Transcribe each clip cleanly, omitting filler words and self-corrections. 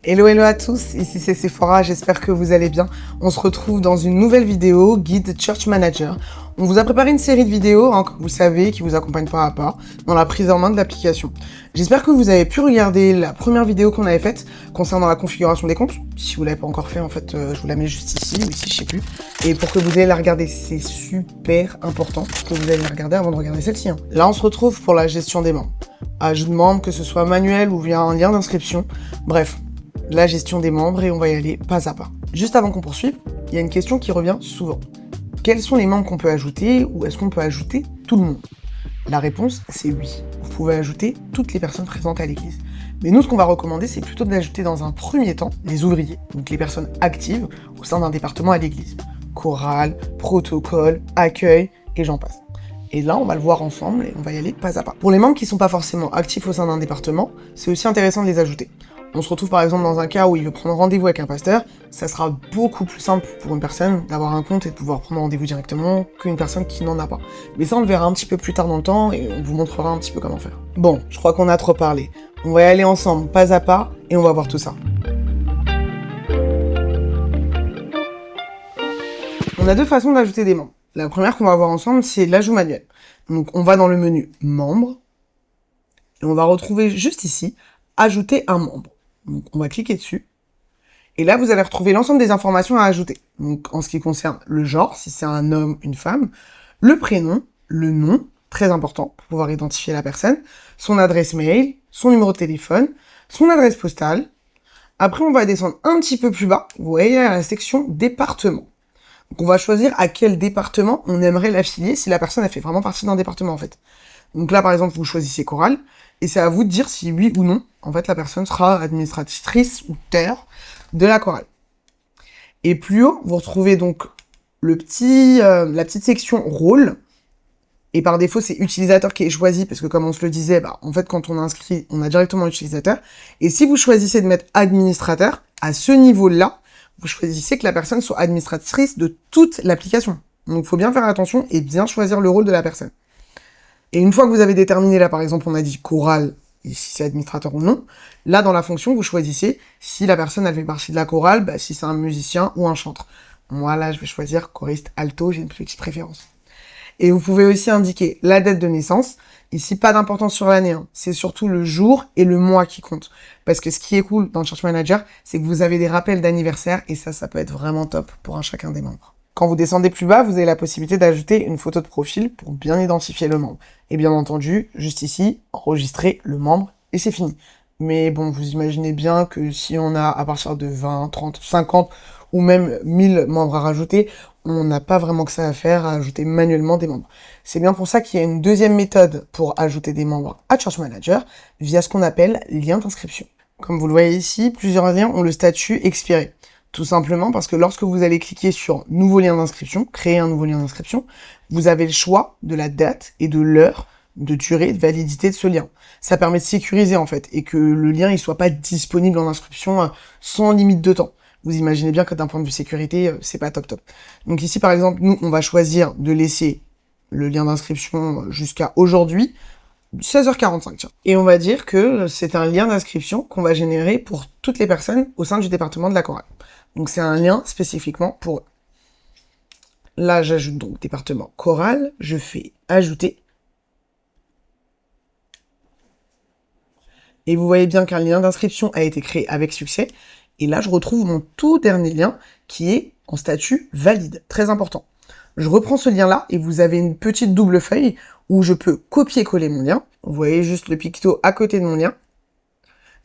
Hello hello à tous, ici c'est Sephora, j'espère que vous allez bien. On se retrouve dans une nouvelle vidéo, Guide Church Manager. On vous a préparé une série de vidéos, comme vous savez, qui vous accompagne pas à pas dans la prise en main de l'application. J'espère que vous avez pu regarder la première vidéo qu'on avait faite concernant la configuration des comptes. Si vous l'avez pas encore fait, en fait, je vous la mets juste ici ou ici, je sais plus. Et pour que vous ayez la regarder, c'est super important que vous ayez la regarder avant de regarder celle-ci. Là, on se retrouve pour la gestion des membres. Ajout de membres, que ce soit manuel ou via un lien d'inscription. Bref. La gestion des membres et on va y aller pas à pas. Juste avant qu'on poursuive, il y a une question qui revient souvent. Quels sont les membres qu'on peut ajouter ou est-ce qu'on peut ajouter tout le monde? La réponse, c'est oui. Vous pouvez ajouter toutes les personnes présentes à l'église. Mais nous, ce qu'on va recommander, c'est plutôt d'ajouter dans un premier temps les ouvriers, donc les personnes actives au sein d'un département à l'église. Chorale, protocole, accueil et j'en passe. Et là, on va le voir ensemble et on va y aller pas à pas. Pour les membres qui sont pas forcément actifs au sein d'un département, c'est aussi intéressant de les ajouter. On se retrouve par exemple dans un cas où il veut prendre rendez-vous avec un pasteur, ça sera beaucoup plus simple pour une personne d'avoir un compte et de pouvoir prendre rendez-vous directement qu'une personne qui n'en a pas. Mais ça, on le verra un petit peu plus tard dans le temps et on vous montrera un petit peu comment faire. Bon, je crois qu'on a trop parlé. On va y aller ensemble, pas à pas, et on va voir tout ça. On a deux façons d'ajouter des membres. La première qu'on va voir ensemble, c'est l'ajout manuel. Donc on va dans le menu Membres, et on va retrouver juste ici, Ajouter un membre. Donc on va cliquer dessus. Et là, vous allez retrouver l'ensemble des informations à ajouter. Donc en ce qui concerne le genre, si c'est un homme, une femme, le prénom, le nom, très important pour pouvoir identifier la personne, son adresse mail, son numéro de téléphone, son adresse postale. Après, on va descendre un petit peu plus bas. Vous voyez à la section département. Donc on va choisir à quel département on aimerait l'affilier si la personne a fait vraiment partie d'un département en fait. Donc là, par exemple, vous choisissez chorale, et c'est à vous de dire si oui ou non, en fait, la personne sera administratrice ou terre de la chorale. Et plus haut, vous retrouvez donc la petite section rôle, et par défaut, c'est utilisateur qui est choisi, parce que comme on se le disait, en fait, quand on inscrit, on a directement utilisateur, et si vous choisissez de mettre administrateur, à ce niveau-là, vous choisissez que la personne soit administratrice de toute l'application. Donc, il faut bien faire attention et bien choisir le rôle de la personne. Et une fois que vous avez déterminé, là par exemple on a dit chorale, et si c'est administrateur ou non, là dans la fonction vous choisissez si la personne elle fait partie de la chorale, si c'est un musicien ou un chanteur. Moi là je vais choisir choriste alto, j'ai une petite préférence. Et vous pouvez aussi indiquer la date de naissance, ici pas d'importance sur l'année, c'est surtout le jour et le mois qui comptent. Parce que ce qui est cool dans le Church Manager, c'est que vous avez des rappels d'anniversaire et ça peut être vraiment top pour un chacun des membres. Quand vous descendez plus bas, vous avez la possibilité d'ajouter une photo de profil pour bien identifier le membre. Et bien entendu, juste ici, enregistrer le membre et c'est fini. Mais bon, vous imaginez bien que si on a à partir de 20, 30, 50 ou même 1000 membres à rajouter, on n'a pas vraiment que ça à faire à ajouter manuellement des membres. C'est bien pour ça qu'il y a une deuxième méthode pour ajouter des membres à Church Manager via ce qu'on appelle lien d'inscription. Comme vous le voyez ici, plusieurs liens ont le statut expiré. Tout simplement parce que lorsque vous allez cliquer sur nouveau lien d'inscription, créer un nouveau lien d'inscription, vous avez le choix de la date et de l'heure de durée de validité de ce lien. Ça permet de sécuriser en fait et que le lien il soit pas disponible en inscription sans limite de temps. Vous imaginez bien que d'un point de vue sécurité, c'est pas top. Donc ici par exemple, nous on va choisir de laisser le lien d'inscription jusqu'à aujourd'hui, 16h45 tiens. Et on va dire que c'est un lien d'inscription qu'on va générer pour toutes les personnes au sein du département de la chorale. Donc c'est un lien spécifiquement pour eux. Là, j'ajoute donc département chorale, je fais ajouter. Et vous voyez bien qu'un lien d'inscription a été créé avec succès. Et là, je retrouve mon tout dernier lien qui est en statut valide. Très important. Je reprends ce lien-là et vous avez une petite double feuille où je peux copier-coller mon lien. Vous voyez juste le picto à côté de mon lien.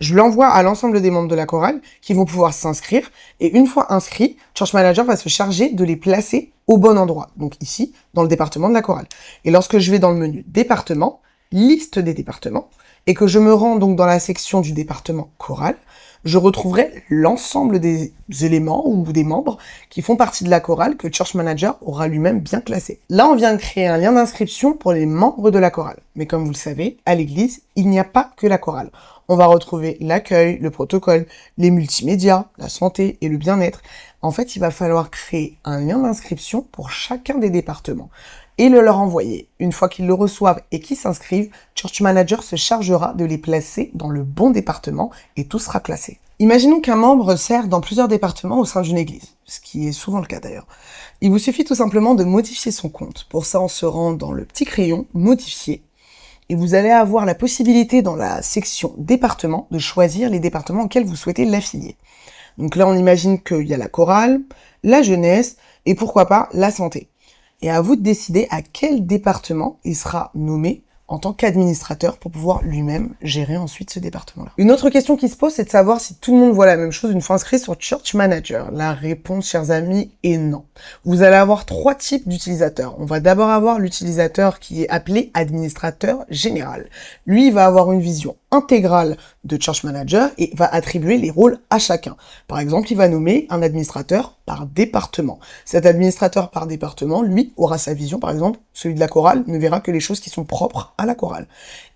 Je l'envoie à l'ensemble des membres de la chorale qui vont pouvoir s'inscrire. Et une fois inscrits, Church Manager va se charger de les placer au bon endroit. Donc ici, dans le département de la chorale. Et lorsque je vais dans le menu département, liste des départements, et que je me rends donc dans la section du département chorale, je retrouverai l'ensemble des éléments ou des membres qui font partie de la chorale que Church Manager aura lui-même bien classé. Là, on vient de créer un lien d'inscription pour les membres de la chorale. Mais comme vous le savez, à l'église, il n'y a pas que la chorale. On va retrouver l'accueil, le protocole, les multimédias, la santé et le bien-être. En fait, il va falloir créer un lien d'inscription pour chacun des départements et le leur envoyer. Une fois qu'ils le reçoivent et qu'ils s'inscrivent, Church Manager se chargera de les placer dans le bon département et tout sera classé. Imaginons qu'un membre sert dans plusieurs départements au sein d'une église, ce qui est souvent le cas d'ailleurs. Il vous suffit tout simplement de modifier son compte. Pour ça, on se rend dans le petit crayon « Modifier » et vous allez avoir la possibilité dans la section « Départements » de choisir les départements auxquels vous souhaitez l'affilier. Donc là, on imagine qu'il y a la chorale, la jeunesse et pourquoi pas la santé. Et à vous de décider à quel département il sera nommé en tant qu'administrateur pour pouvoir lui-même gérer ensuite ce département-là. Une autre question qui se pose, c'est de savoir si tout le monde voit la même chose une fois inscrit sur Church Manager. La réponse, chers amis, est non. Vous allez avoir 3 types d'utilisateurs. On va d'abord avoir l'utilisateur qui est appelé administrateur général. Lui, il va avoir une vision intégrale de Church Manager et va attribuer les rôles à chacun. Par exemple, il va nommer un administrateur par département. Cet administrateur par département, lui, aura sa vision. Par exemple, celui de la chorale ne verra que les choses qui sont propres à la chorale.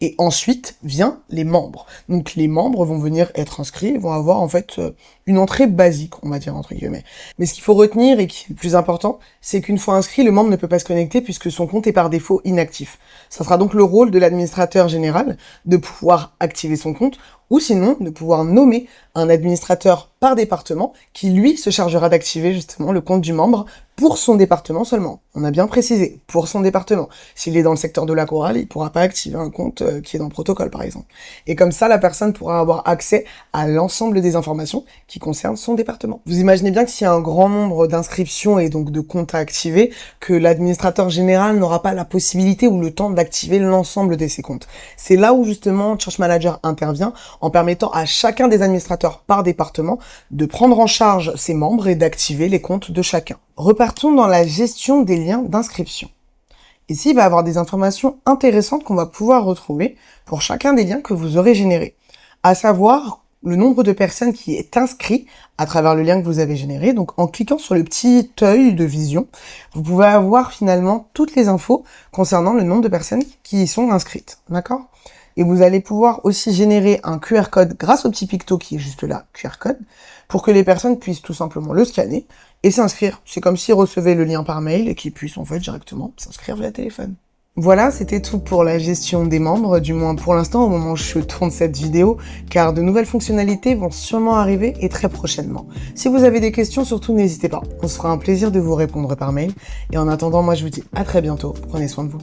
Et ensuite vient les membres. Donc les membres vont venir être inscrits, vont avoir en fait une entrée basique, on va dire entre guillemets. Mais ce qu'il faut retenir et qui est le plus important, c'est qu'une fois inscrit, le membre ne peut pas se connecter puisque son compte est par défaut inactif. Ça sera donc le rôle de l'administrateur général de pouvoir activer son compte ou sinon de pouvoir nommer un administrateur par département qui, lui, se chargera d'activer justement le compte du membre pour son département seulement. On a bien précisé, pour son département. S'il est dans le secteur de la chorale, il ne pourra pas activer un compte qui est dans le protocole, par exemple. Et comme ça, la personne pourra avoir accès à l'ensemble des informations qui concernent son département. Vous imaginez bien que s'il y a un grand nombre d'inscriptions et donc de comptes à activer, que l'administrateur général n'aura pas la possibilité ou le temps d'activer l'ensemble de ses comptes. C'est là où justement Church Manager intervient en permettant à chacun des administrateurs par département de prendre en charge ses membres et d'activer les comptes de chacun. Repartons dans la gestion des liens d'inscription. Ici, il va y avoir des informations intéressantes qu'on va pouvoir retrouver pour chacun des liens que vous aurez générés. À savoir, le nombre de personnes qui est inscrit à travers le lien que vous avez généré. Donc, en cliquant sur le petit œil de vision, vous pouvez avoir finalement toutes les infos concernant le nombre de personnes qui y sont inscrites. D'accord ? Et vous allez pouvoir aussi générer un QR code grâce au petit picto qui est juste là, QR code, pour que les personnes puissent tout simplement le scanner et s'inscrire. C'est comme s'ils recevaient le lien par mail et qu'ils puissent en fait directement s'inscrire via téléphone. Voilà, c'était tout pour la gestion des membres, du moins pour l'instant au moment où je tourne cette vidéo, car de nouvelles fonctionnalités vont sûrement arriver et très prochainement. Si vous avez des questions, surtout n'hésitez pas. On se fera un plaisir de vous répondre par mail. Et en attendant, moi je vous dis à très bientôt. Prenez soin de vous.